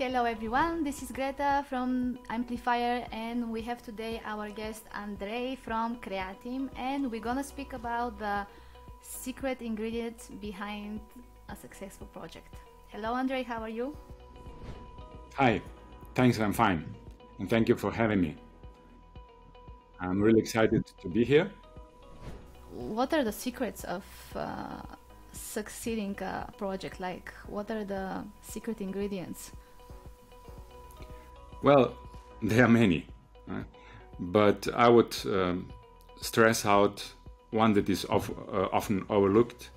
Hello everyone, this is Greta from Amplifyre, and we have today our guest Andrej from Creatim, and we're gonna speak about the secret ingredients behind a successful project. Hello Andrej, how are you? Hi, thanks, I'm fine, and thank you for having me. I'm really excited to be here. What are the secrets of succeeding a project? Like, what are the secret ingredients? Well, there are many, but I would stress out one that is often overlooked,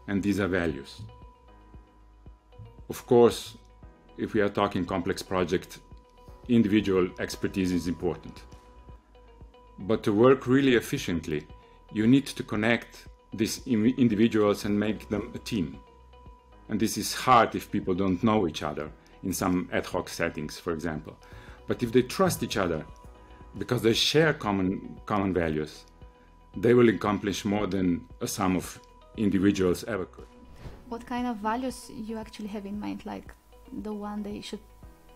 and these are values. Of course, if we are talking complex project, individual expertise is important. But to work really efficiently, you need to connect these individuals and make them a team. And this is hard if people don't know each other in some ad hoc settings, for example. But if they trust each other, because they share common values, they will accomplish more than a sum of individuals ever could. What kind of values you actually have in mind, like the one they should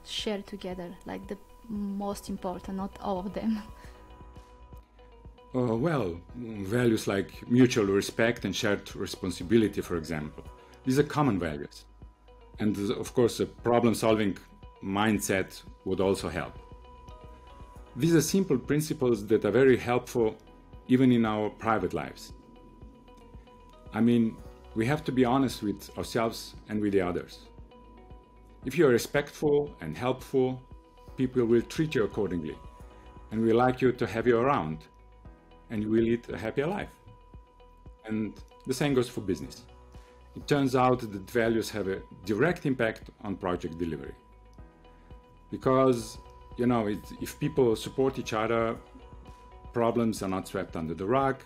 share together, like the most important, not all of them? Well, values like mutual respect and shared responsibility, for example. These are common values. And of course, a problem-solving mindset would also help. These are simple principles that are very helpful even in our private lives. I mean, we have to be honest with ourselves and with the others. If you are respectful and helpful, people will treat you accordingly and will like you to have you around, and you will lead a happier life. And the same goes for business. It turns out that values have a direct impact on project delivery. Because, you know, if people support each other, problems are not swept under the rug,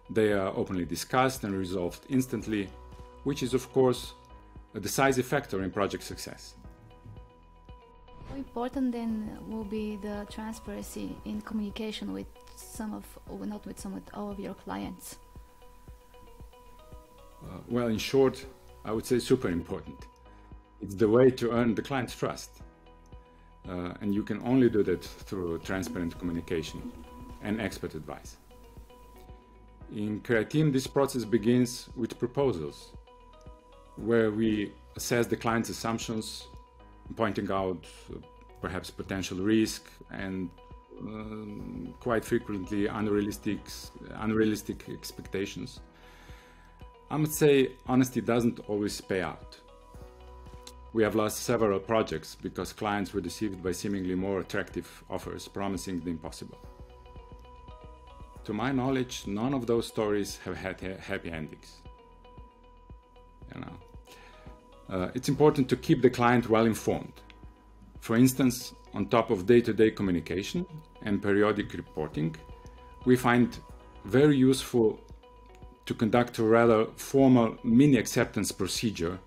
they are openly discussed and resolved instantly, which is, of course, a decisive factor in project success. How important then will be the transparency in communication with with all of your clients? Well, in short, I would say super important. It's the way to earn the client's trust. And you can only do that through transparent communication and expert advice. In Creatim, this process begins with proposals, where we assess the client's assumptions, pointing out perhaps potential risk and quite frequently unrealistic expectations. I must say, honesty doesn't always pay out. We have lost several projects because clients were deceived by seemingly more attractive offers promising the impossible. To my knowledge, none of those stories have had happy endings. It's important to keep the client well informed. For instance, on top of day-to-day communication and periodic reporting, we find very useful to conduct a rather formal mini acceptance procedure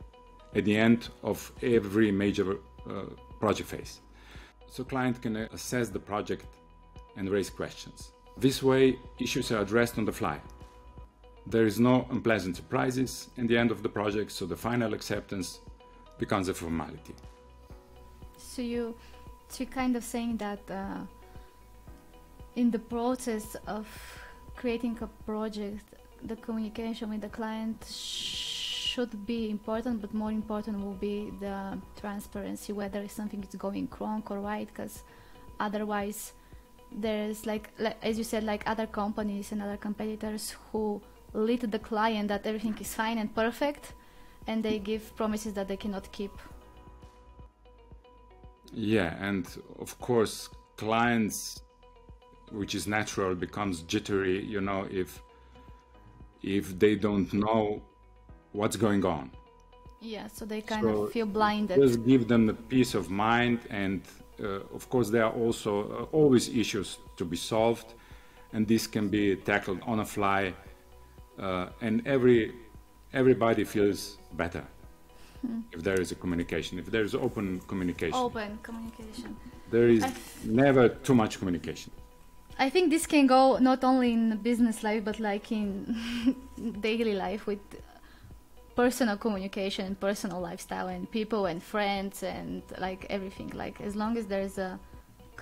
at the end of every major project phase. So client can assess the project and raise questions. This way, issues are addressed on the fly. There is no unpleasant surprises at the end of the project, so the final acceptance becomes a formality. So you're kind of saying that in the process of creating a project, the communication with the client should be important, but more important will be the transparency, whether something is going wrong or right, because otherwise there's like as you said, like other companies and other competitors who lead the client that everything is fine and perfect, and they give promises that they cannot keep. Yeah, and of course clients, which is natural, becomes jittery, you know, if they don't know what's going on. Yeah, so they kind of feel blinded. Just give them the peace of mind, and of course there are also always issues to be solved, and this can be tackled on a fly, and everybody feels better if there is a communication, if there is open communication. Open communication. There is never too much communication. I think this can go not only in business life, but like in daily life with personal communication, personal lifestyle, and people and friends and like everything. Like as long as there's a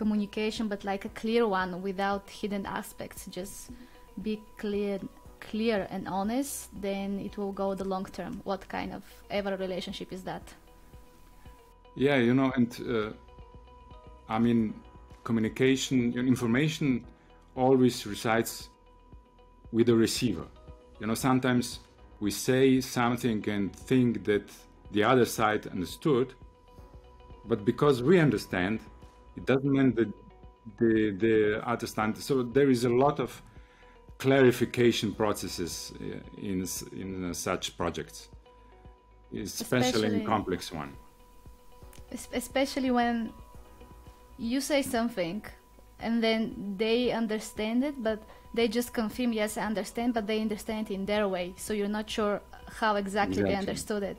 communication, but like a clear one without hidden aspects, just be clear and honest, then it will go the long term. What kind of ever relationship is that? Yeah, you know, and I mean, communication, information always resides with the receiver. You know, sometimes we say something and think that the other side understood, but because we understand, it doesn't mean that the understand. So there is a lot of clarification processes in such projects, especially in complex one. Especially when you say something and then they understand it, but they just confirm, yes, I understand, but they understand it in their way. So you're not sure how exactly they understood it.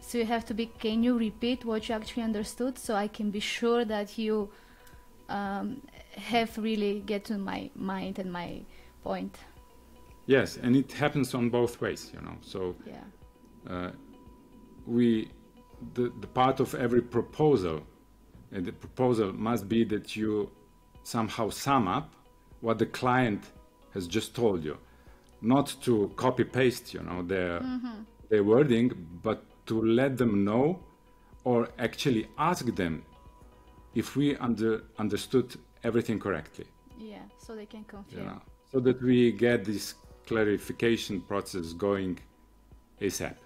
So you have to be, can you repeat what you actually understood so I can be sure that you have really get to my mind and my point. Yes, and it happens on both ways, you know. So yeah. The part of every proposal, and the proposal must be that you somehow sum up what the client has just told you, not to copy paste, you know, their wording, but to let them know, or actually ask them if we understood everything correctly. Yeah, so they can confirm. You know, so that we get this clarification process going ASAP.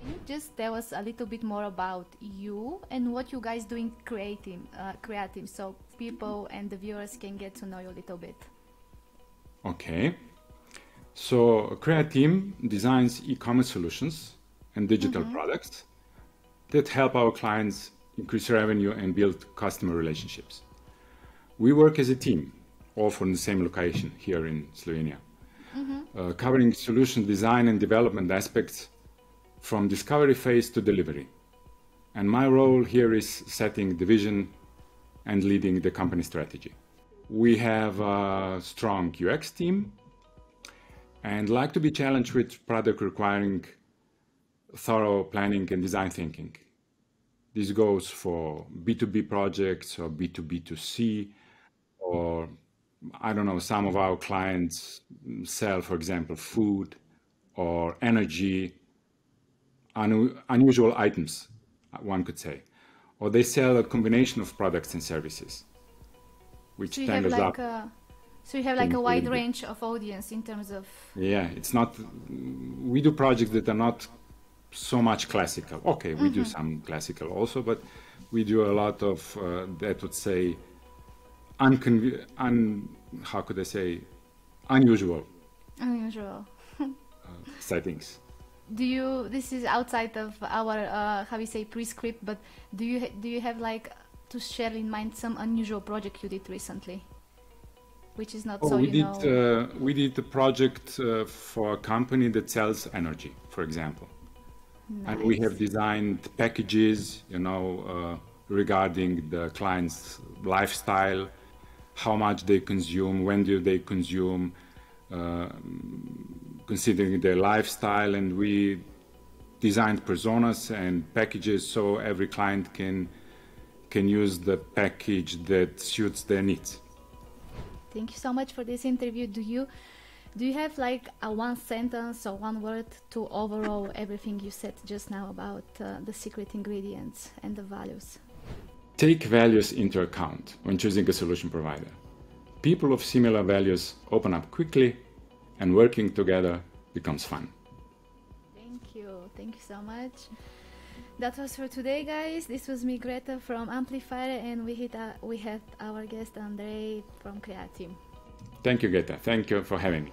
Can you just tell us a little bit more about you and what you guys do in Creatim, so people and the viewers can get to know you a little bit? Okay, so Creatim designs e-commerce solutions and digital products that help our clients increase revenue and build customer relationships. We work as a team, all from the same location here in Slovenia, covering solution design and development aspects from discovery phase to delivery. And my role here is setting the vision and leading the company strategy. We have a strong UX team and like to be challenged with product requiring thorough planning and design thinking. This goes for B2B projects or B2B2C, or I don't know, some of our clients sell, for example, food or energy, unusual items, one could say, or they sell a combination of products and services, which tangles up. So you have like a wide range of audience in terms of... Yeah, it's not, we do projects that are not so much classical. Okay, we do some classical also, but we do a lot of, that would say, how could I say, unusual settings. This is outside of our, how we say, pre-script, but do you have like to share in mind some unusual project you did recently? Which is not so, we did a project for a company that sells energy, for example. Nice. And we have designed packages, you know, regarding the client's lifestyle, how much they consume, when do they consume, considering their lifestyle, and we designed personas and packages so every client can use the package that suits their needs. Thank you so much for this interview. Do you have like a one sentence or one word to overall everything you said just now about the secret ingredients and the values? Take values into account when choosing a solution provider. People of similar values open up quickly, and working together becomes fun. Thank you so much. That was for today, guys. This was me, Greta, from Amplifyre, and we had our guest Andrej from Creatim. Thank you, Greta. Thank you for having me.